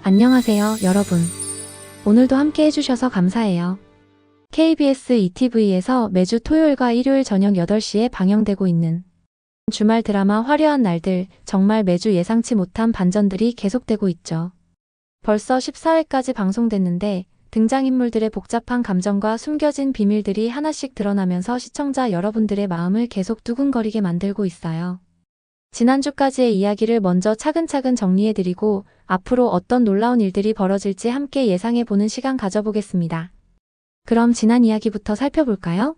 안녕하세요, 여러분. 오늘도 함께 해주셔서 감사해요. KBS ETV에서 매주 토요일과 일요일 저녁 8시에 방영되고 있는 주말 드라마 화려한 날들, 정말 매주 예상치 못한 반전들이 계속되고 있죠. 벌써 14회까지 방송됐는데 등장인물들의 복잡한 감정과 숨겨진 비밀들이 하나씩 드러나면서 시청자 여러분들의 마음을 계속 두근거리게 만들고 있어요. 지난주까지의 이야기를 먼저 차근차근 정리해드리고 앞으로 어떤 놀라운 일들이 벌어질지 함께 예상해보는 시간 가져보겠습니다. 그럼 지난 이야기부터 살펴볼까요?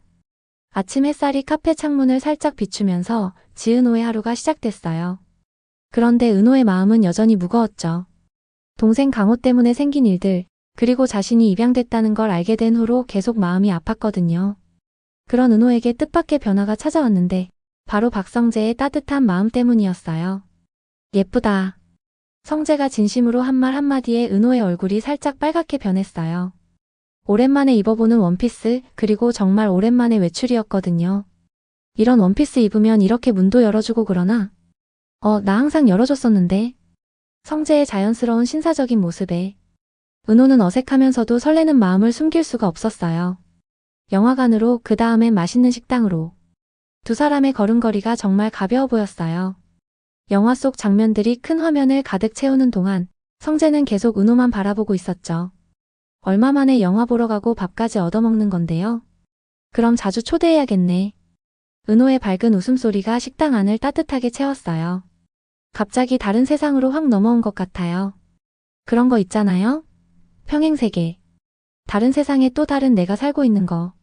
아침 햇살이 카페 창문을 살짝 비추면서 지은호의 하루가 시작됐어요. 그런데 은호의 마음은 여전히 무거웠죠. 동생 강호 때문에 생긴 일들, 그리고 자신이 입양됐다는 걸 알게 된 후로 계속 마음이 아팠거든요. 그런 은호에게 뜻밖의 변화가 찾아왔는데 바로 박성재의 따뜻한 마음 때문이었어요. 예쁘다. 성재가 진심으로 한 말 한마디에 은호의 얼굴이 살짝 빨갛게 변했어요. 오랜만에 입어보는 원피스, 그리고 정말 오랜만에 외출이었거든요. 이런 원피스 입으면 이렇게 문도 열어주고 그러나? 나 항상 열어줬었는데. 성재의 자연스러운 신사적인 모습에 은호는 어색하면서도 설레는 마음을 숨길 수가 없었어요. 영화관으로, 그 다음엔 맛있는 식당으로. 두 사람의 걸음걸이가 정말 가벼워 보였어요. 영화 속 장면들이 큰 화면을 가득 채우는 동안 성재는 계속 은호만 바라보고 있었죠. 얼마 만에 영화 보러 가고 밥까지 얻어먹는 건데요. 그럼 자주 초대해야겠네. 은호의 밝은 웃음소리가 식당 안을 따뜻하게 채웠어요. 갑자기 다른 세상으로 확 넘어온 것 같아요. 그런 거 있잖아요? 평행세계. 다른 세상에 또 다른 내가 살고 있는 거.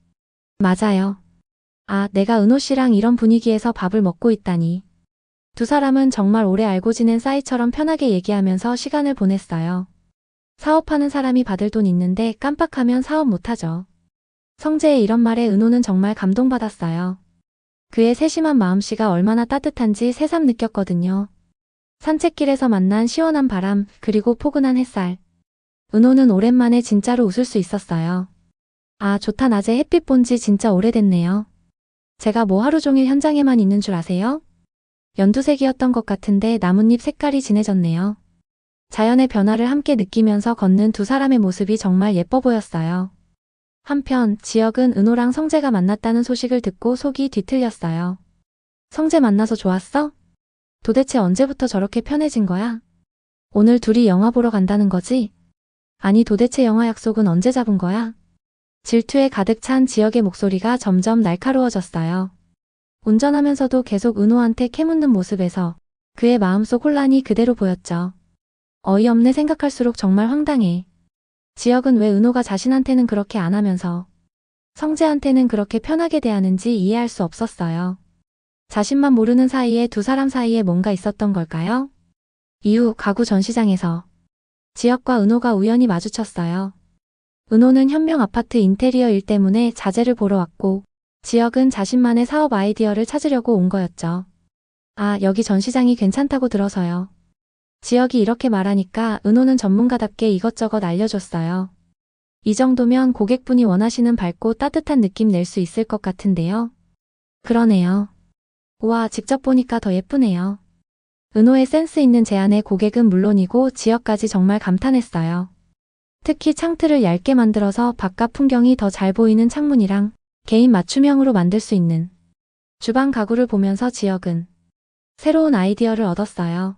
맞아요. 내가 은호 씨랑 이런 분위기에서 밥을 먹고 있다니. 두 사람은 정말 오래 알고 지낸 사이처럼 편하게 얘기하면서 시간을 보냈어요. 사업하는 사람이 받을 돈 있는데 깜빡하면 사업 못하죠. 성재의 이런 말에 은호는 정말 감동받았어요. 그의 세심한 마음씨가 얼마나 따뜻한지 새삼 느꼈거든요. 산책길에서 만난 시원한 바람, 그리고 포근한 햇살. 은호는 오랜만에 진짜로 웃을 수 있었어요. 좋다. 낮에 햇빛 본 지 진짜 오래됐네요. 제가 뭐 하루 종일 현장에만 있는 줄 아세요? 연두색이었던 것 같은데 나뭇잎 색깔이 진해졌네요. 자연의 변화를 함께 느끼면서 걷는 두 사람의 모습이 정말 예뻐 보였어요. 한편 지혁은 은호랑 성재가 만났다는 소식을 듣고 속이 뒤틀렸어요. 성재 만나서 좋았어? 도대체 언제부터 저렇게 편해진 거야? 오늘 둘이 영화 보러 간다는 거지? 아니 도대체 영화 약속은 언제 잡은 거야? 질투에 가득 찬 지혁의 목소리가 점점 날카로워졌어요. 운전하면서도 계속 은호한테 캐묻는 모습에서 그의 마음속 혼란이 그대로 보였죠. 어이없네. 생각할수록 정말 황당해. 지혁은 왜 은호가 자신한테는 그렇게 안 하면서 성재한테는 그렇게 편하게 대하는지 이해할 수 없었어요. 자신만 모르는 사이에 두 사람 사이에 뭔가 있었던 걸까요? 이후 가구 전시장에서 지혁과 은호가 우연히 마주쳤어요. 은호는 현명 아파트 인테리어 일 때문에 자재를 보러 왔고 지혁은 자신만의 사업 아이디어를 찾으려고 온 거였죠. 여기 전시장이 괜찮다고 들어서요. 지혁이 이렇게 말하니까 은호는 전문가답게 이것저것 알려줬어요. 이 정도면 고객분이 원하시는 밝고 따뜻한 느낌 낼 수 있을 것 같은데요. 그러네요. 우와, 직접 보니까 더 예쁘네요. 은호의 센스 있는 제안에 고객은 물론이고 지혁까지 정말 감탄했어요. 특히 창틀을 얇게 만들어서 바깥 풍경이 더 잘 보이는 창문이랑 개인 맞춤형으로 만들 수 있는 주방 가구를 보면서 지혁은 새로운 아이디어를 얻었어요.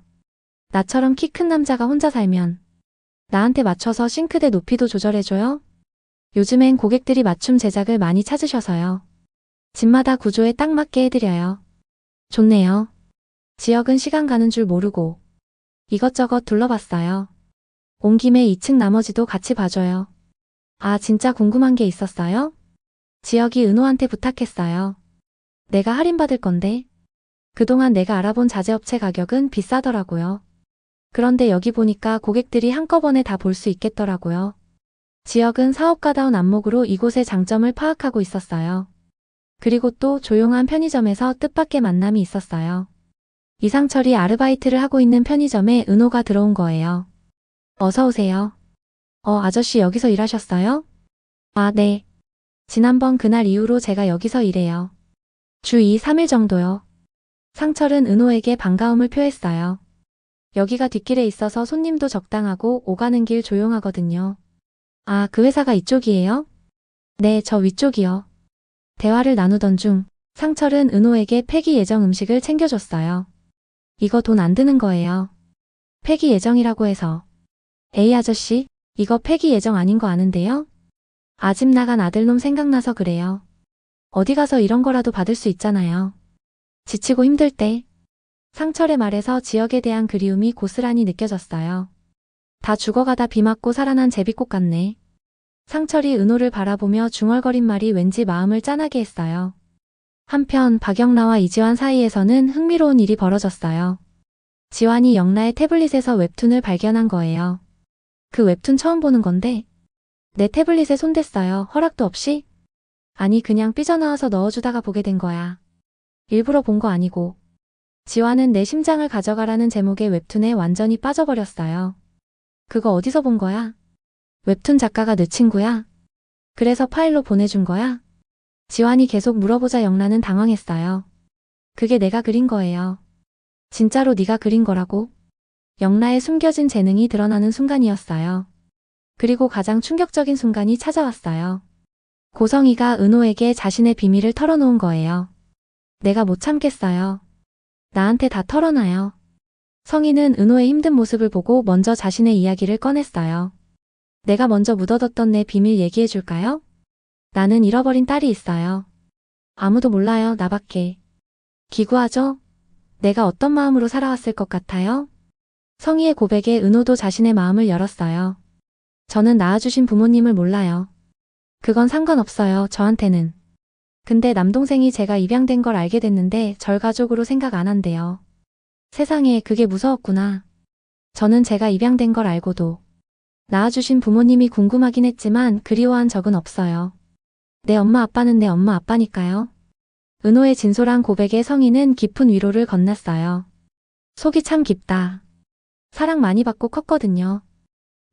나처럼 키 큰 남자가 혼자 살면 나한테 맞춰서 싱크대 높이도 조절해줘요? 요즘엔 고객들이 맞춤 제작을 많이 찾으셔서요. 집마다 구조에 딱 맞게 해드려요. 좋네요. 지혁은 시간 가는 줄 모르고 이것저것 둘러봤어요. 온 김에 2층 나머지도 같이 봐줘요. 진짜 궁금한 게 있었어요? 지혁이 은호한테 부탁했어요. 내가 할인받을 건데. 그동안 내가 알아본 자재업체 가격은 비싸더라고요. 그런데 여기 보니까 고객들이 한꺼번에 다 볼 수 있겠더라고요. 지혁은 사업가다운 안목으로 이곳의 장점을 파악하고 있었어요. 그리고 또 조용한 편의점에서 뜻밖의 만남이 있었어요. 이상철이 아르바이트를 하고 있는 편의점에 은호가 들어온 거예요. 어서 오세요. 아저씨 여기서 일하셨어요? 네. 지난번 그날 이후로 제가 여기서 일해요. 주 2, 3일 정도요. 상철은 은호에게 반가움을 표했어요. 여기가 뒷길에 있어서 손님도 적당하고 오가는 길 조용하거든요. 아, 그 회사가 이쪽이에요? 네, 저 위쪽이요. 대화를 나누던 중 상철은 은호에게 폐기 예정 음식을 챙겨줬어요. 이거 돈 안 드는 거예요. 폐기 예정이라고 해서. 에이 아저씨, 이거 폐기 예정 아닌 거 아는데요? 아집 나간 아들놈 생각나서 그래요. 어디 가서 이런 거라도 받을 수 있잖아요. 지치고 힘들 때. 상철의 말에서 지역에 대한 그리움이 고스란히 느껴졌어요. 다 죽어가다 비 맞고 살아난 제비꽃 같네. 상철이 은호를 바라보며 중얼거린 말이 왠지 마음을 짠하게 했어요. 한편 박영라와 이지환 사이에서는 흥미로운 일이 벌어졌어요. 지환이 영라의 태블릿에서 웹툰을 발견한 거예요. 그 웹툰 처음 보는 건데 내 태블릿에 손댔어요. 허락도 없이? 아니 그냥 삐져나와서 넣어주다가 보게 된 거야. 일부러 본 거 아니고. 지환은 내 심장을 가져가라는 제목의 웹툰에 완전히 빠져버렸어요. 그거 어디서 본 거야? 웹툰 작가가 내 친구야? 그래서 파일로 보내준 거야? 지환이 계속 물어보자 영란은 당황했어요. 그게 내가 그린 거예요. 진짜로 네가 그린 거라고? 영라의 숨겨진 재능이 드러나는 순간이었어요. 그리고 가장 충격적인 순간이 찾아왔어요. 고성이가 은호에게 자신의 비밀을 털어놓은 거예요. 내가 못 참겠어요. 나한테 다 털어놔요. 성희는 은호의 힘든 모습을 보고 먼저 자신의 이야기를 꺼냈어요. 내가 먼저 묻어뒀던 내 비밀 얘기해 줄까요? 나는 잃어버린 딸이 있어요. 아무도 몰라요, 나밖에. 기구하죠? 내가 어떤 마음으로 살아왔을 것 같아요? 성희의 고백에 은호도 자신의 마음을 열었어요. 저는 낳아주신 부모님을 몰라요. 그건 상관없어요, 저한테는. 근데 남동생이 제가 입양된 걸 알게 됐는데 절 가족으로 생각 안 한대요. 세상에 그게 무서웠구나. 저는 제가 입양된 걸 알고도 낳아주신 부모님이 궁금하긴 했지만 그리워한 적은 없어요. 내 엄마 아빠는 내 엄마 아빠니까요. 은호의 진솔한 고백에 성희는 깊은 위로를 건넸어요. 속이 참 깊다. 사랑 많이 받고 컸거든요.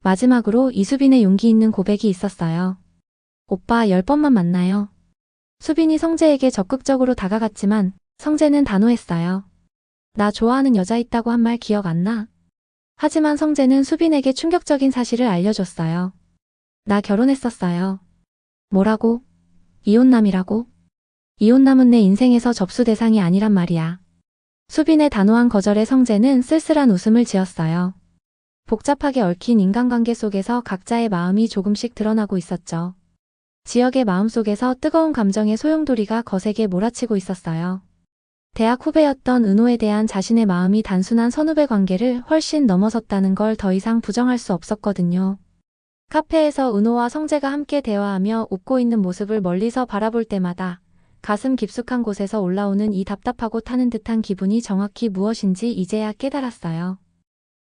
마지막으로 이수빈의 용기 있는 고백이 있었어요. 오빠 10번만 만나요. 수빈이 성재에게 적극적으로 다가갔지만 성재는 단호했어요. 나 좋아하는 여자 있다고 한 말 기억 안 나? 하지만 성재는 수빈에게 충격적인 사실을 알려줬어요. 나 결혼했었어요. 뭐라고? 이혼남이라고? 이혼남은 내 인생에서 접수 대상이 아니란 말이야. 수빈의 단호한 거절에 성재는 쓸쓸한 웃음을 지었어요. 복잡하게 얽힌 인간관계 속에서 각자의 마음이 조금씩 드러나고 있었죠. 지역의 마음속에서 뜨거운 감정의 소용돌이가 거세게 몰아치고 있었어요. 대학 후배였던 은호에 대한 자신의 마음이 단순한 선후배 관계를 훨씬 넘어섰다는 걸 더 이상 부정할 수 없었거든요. 카페에서 은호와 성재가 함께 대화하며 웃고 있는 모습을 멀리서 바라볼 때마다 가슴 깊숙한 곳에서 올라오는 이 답답하고 타는 듯한 기분이 정확히 무엇인지 이제야 깨달았어요.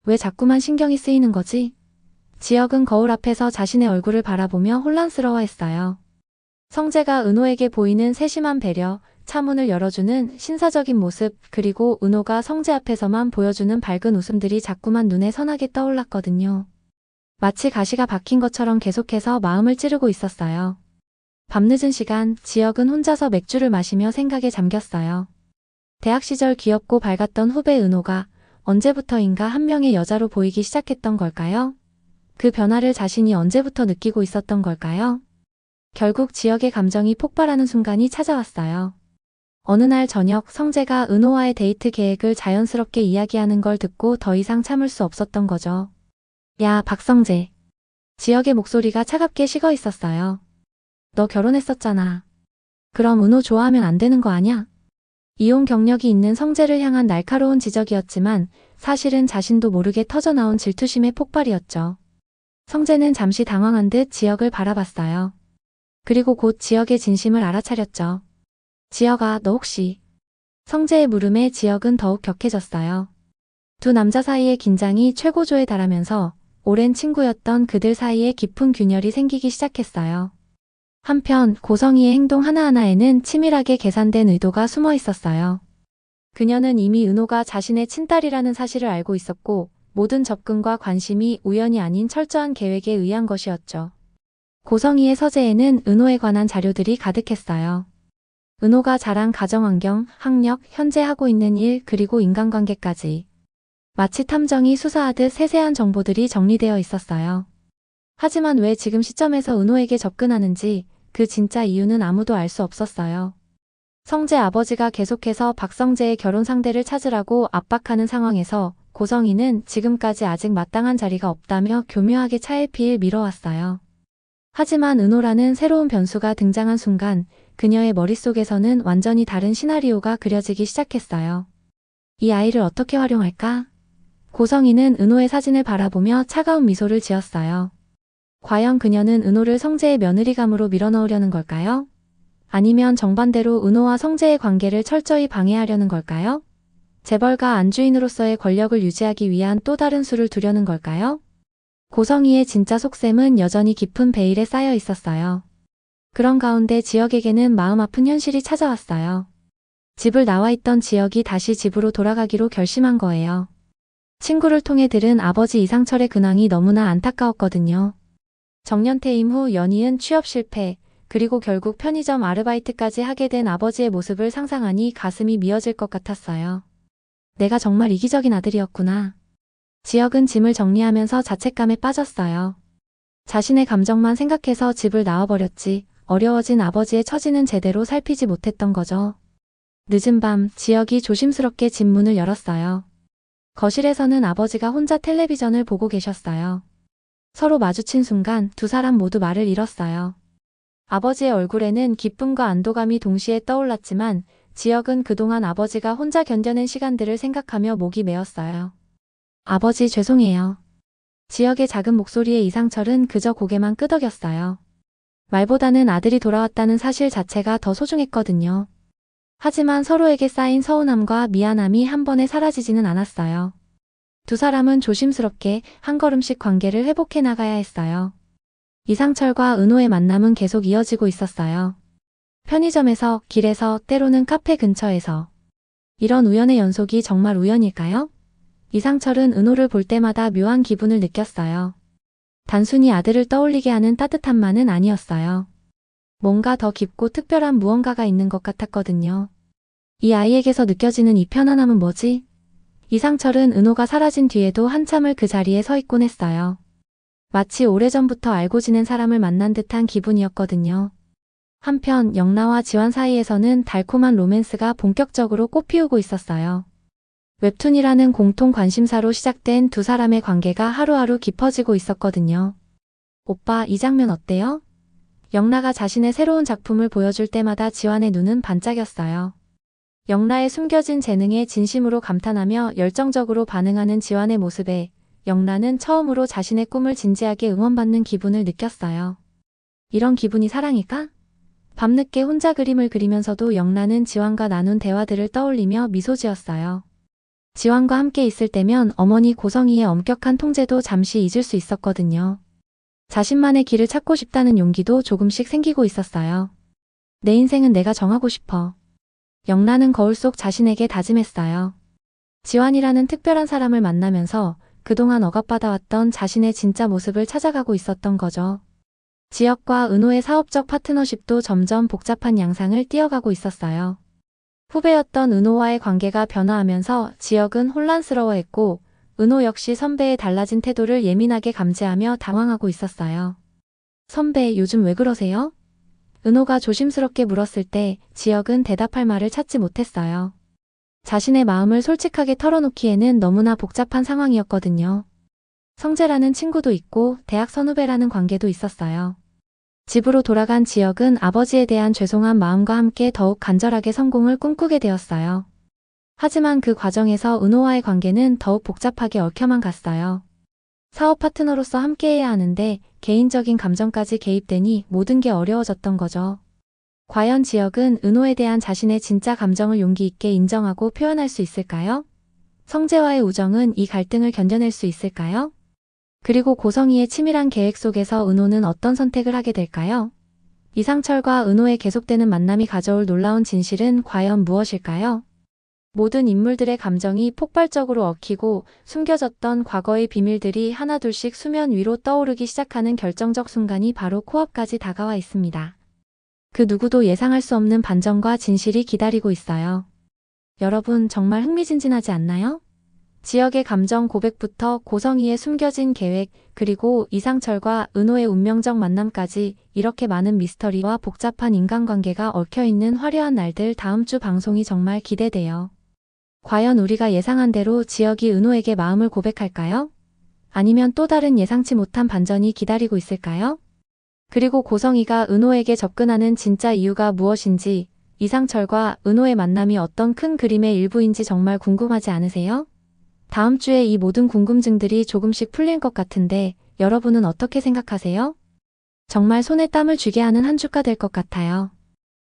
왜 자꾸만 신경이 쓰이는 거지? 지역은 거울 앞에서 자신의 얼굴을 바라보며 혼란스러워했어요. 성재가 은호에게 보이는 세심한 배려, 차문을 열어주는 신사적인 모습, 그리고 은호가 성재 앞에서만 보여주는 밝은 웃음들이 자꾸만 눈에 선하게 떠올랐거든요. 마치 가시가 박힌 것처럼 계속해서 마음을 찌르고 있었어요. 밤늦은 시간, 지역은 혼자서 맥주를 마시며 생각에 잠겼어요. 대학 시절 귀엽고 밝았던 후배 은호가 언제부터인가 한 명의 여자로 보이기 시작했던 걸까요? 그 변화를 자신이 언제부터 느끼고 있었던 걸까요? 결국 지역의 감정이 폭발하는 순간이 찾아왔어요. 어느 날 저녁 성재가 은호와의 데이트 계획을 자연스럽게 이야기하는 걸 듣고 더 이상 참을 수 없었던 거죠. 야, 박성재. 지역의 목소리가 차갑게 식어 있었어요. 너 결혼했었잖아. 그럼 은호 좋아하면 안 되는 거 아냐? 이혼 경력이 있는 성재를 향한 날카로운 지적이었지만 사실은 자신도 모르게 터져나온 질투심의 폭발이었죠. 성재는 잠시 당황한 듯 지역을 바라봤어요. 그리고 곧 지역의 진심을 알아차렸죠. 지역아, 너 혹시... 성재의 물음에 지역은 더욱 격해졌어요. 두 남자 사이의 긴장이 최고조에 달하면서 오랜 친구였던 그들 사이에 깊은 균열이 생기기 시작했어요. 한편 고성희의 행동 하나하나에는 치밀하게 계산된 의도가 숨어 있었어요. 그녀는 이미 은호가 자신의 친딸이라는 사실을 알고 있었고 모든 접근과 관심이 우연이 아닌 철저한 계획에 의한 것이었죠. 고성희의 서재에는 은호에 관한 자료들이 가득했어요. 은호가 자란 가정환경, 학력, 현재 하고 있는 일, 그리고 인간관계까지. 마치 탐정이 수사하듯 세세한 정보들이 정리되어 있었어요. 하지만 왜 지금 시점에서 은호에게 접근하는지 그 진짜 이유는 아무도 알 수 없었어요. 성재 아버지가 계속해서 박성재의 결혼 상대를 찾으라고 압박하는 상황에서 고성희는 지금까지 아직 마땅한 자리가 없다며 교묘하게 차일피일 미뤄왔어요. 하지만 은호라는 새로운 변수가 등장한 순간 그녀의 머릿속에서는 완전히 다른 시나리오가 그려지기 시작했어요. 이 아이를 어떻게 활용할까? 고성희는 은호의 사진을 바라보며 차가운 미소를 지었어요. 과연 그녀는 은호를 성재의 며느리감으로 밀어넣으려는 걸까요? 아니면 정반대로 은호와 성재의 관계를 철저히 방해하려는 걸까요? 재벌가 안주인으로서의 권력을 유지하기 위한 또 다른 수를 두려는 걸까요? 고성희의 진짜 속셈은 여전히 깊은 베일에 쌓여 있었어요. 그런 가운데 지혁에게는 마음 아픈 현실이 찾아왔어요. 집을 나와 있던 지혁이 다시 집으로 돌아가기로 결심한 거예요. 친구를 통해 들은 아버지 이상철의 근황이 너무나 안타까웠거든요. 정년퇴임 후 연이은 취업 실패, 그리고 결국 편의점 아르바이트까지 하게 된 아버지의 모습을 상상하니 가슴이 미어질 것 같았어요. 내가 정말 이기적인 아들이었구나. 지혁은 짐을 정리하면서 자책감에 빠졌어요. 자신의 감정만 생각해서 집을 나와버렸지 어려워진 아버지의 처지는 제대로 살피지 못했던 거죠. 늦은 밤 지혁이 조심스럽게 집 문을 열었어요. 거실에서는 아버지가 혼자 텔레비전을 보고 계셨어요. 서로 마주친 순간 두 사람 모두 말을 잃었어요. 아버지의 얼굴에는 기쁨과 안도감이 동시에 떠올랐지만 지혁은 그동안 아버지가 혼자 견뎌낸 시간들을 생각하며 목이 메었어요. 아버지 죄송해요. 지혁의 작은 목소리에 이상철은 그저 고개만 끄덕였어요. 말보다는 아들이 돌아왔다는 사실 자체가 더 소중했거든요. 하지만 서로에게 쌓인 서운함과 미안함이 한 번에 사라지지는 않았어요. 두 사람은 조심스럽게 한 걸음씩 관계를 회복해 나가야 했어요. 이상철과 은호의 만남은 계속 이어지고 있었어요. 편의점에서, 길에서, 때로는 카페 근처에서. 이런 우연의 연속이 정말 우연일까요? 이상철은 은호를 볼 때마다 묘한 기분을 느꼈어요. 단순히 아들을 떠올리게 하는 따뜻함만은 아니었어요. 뭔가 더 깊고 특별한 무언가가 있는 것 같았거든요. 이 아이에게서 느껴지는 이 편안함은 뭐지? 이상철은 은호가 사라진 뒤에도 한참을 그 자리에 서 있곤 했어요. 마치 오래전부터 알고 지낸 사람을 만난 듯한 기분이었거든요. 한편 영나와 지환 사이에서는 달콤한 로맨스가 본격적으로 꽃피우고 있었어요. 웹툰이라는 공통 관심사로 시작된 두 사람의 관계가 하루하루 깊어지고 있었거든요. 오빠, 이 장면 어때요? 영나가 자신의 새로운 작품을 보여줄 때마다 지환의 눈은 반짝였어요. 영나의 숨겨진 재능에 진심으로 감탄하며 열정적으로 반응하는 지환의 모습에 영나는 처음으로 자신의 꿈을 진지하게 응원받는 기분을 느꼈어요. 이런 기분이 사랑일까? 밤늦게 혼자 그림을 그리면서도 영나는 지환과 나눈 대화들을 떠올리며 미소 지었어요. 지환과 함께 있을 때면 어머니 고성희의 엄격한 통제도 잠시 잊을 수 있었거든요. 자신만의 길을 찾고 싶다는 용기도 조금씩 생기고 있었어요. 내 인생은 내가 정하고 싶어. 영나는 거울 속 자신에게 다짐했어요. 지환이라는 특별한 사람을 만나면서 그동안 억압받아왔던 자신의 진짜 모습을 찾아가고 있었던 거죠. 지혁과 은호의 사업적 파트너십도 점점 복잡한 양상을 띄어가고 있었어요. 후배였던 은호와의 관계가 변화하면서 지혁은 혼란스러워했고 은호 역시 선배의 달라진 태도를 예민하게 감지하며 당황하고 있었어요. 선배, 요즘 왜 그러세요? 은호가 조심스럽게 물었을 때 지혁은 대답할 말을 찾지 못했어요. 자신의 마음을 솔직하게 털어놓기에는 너무나 복잡한 상황이었거든요. 성재라는 친구도 있고 대학 선후배라는 관계도 있었어요. 집으로 돌아간 지혁은 아버지에 대한 죄송한 마음과 함께 더욱 간절하게 성공을 꿈꾸게 되었어요. 하지만 그 과정에서 은호와의 관계는 더욱 복잡하게 얽혀만 갔어요. 사업 파트너로서 함께해야 하는데 개인적인 감정까지 개입되니 모든 게 어려워졌던 거죠. 과연 지혁은 은호에 대한 자신의 진짜 감정을 용기 있게 인정하고 표현할 수 있을까요? 성재와의 우정은 이 갈등을 견뎌낼 수 있을까요? 그리고 고성희의 치밀한 계획 속에서 은호는 어떤 선택을 하게 될까요? 이상철과 은호의 계속되는 만남이 가져올 놀라운 진실은 과연 무엇일까요? 모든 인물들의 감정이 폭발적으로 얽히고 숨겨졌던 과거의 비밀들이 하나둘씩 수면 위로 떠오르기 시작하는 결정적 순간이 바로 코앞까지 다가와 있습니다. 그 누구도 예상할 수 없는 반전과 진실이 기다리고 있어요. 여러분, 정말 흥미진진하지 않나요? 지역의 감정 고백부터 고성희의 숨겨진 계획, 그리고 이상철과 은호의 운명적 만남까지 이렇게 많은 미스터리와 복잡한 인간관계가 얽혀있는 화려한 날들 다음 주 방송이 정말 기대돼요. 과연 우리가 예상한 대로 지역이 은호에게 마음을 고백할까요? 아니면 또 다른 예상치 못한 반전이 기다리고 있을까요? 그리고 고성희가 은호에게 접근하는 진짜 이유가 무엇인지, 이상철과 은호의 만남이 어떤 큰 그림의 일부인지 정말 궁금하지 않으세요? 다음 주에 이 모든 궁금증들이 조금씩 풀릴 것 같은데 여러분은 어떻게 생각하세요? 정말 손에 땀을 쥐게 하는 한 주가 될 것 같아요.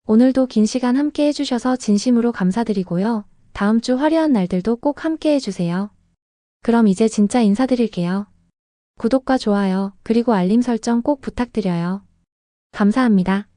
오늘도 긴 시간 함께 해주셔서 진심으로 감사드리고요. 다음 주 화려한 날들도 꼭 함께 해주세요. 그럼 이제 진짜 인사드릴게요. 구독과 좋아요, 그리고 알림 설정 꼭 부탁드려요. 감사합니다.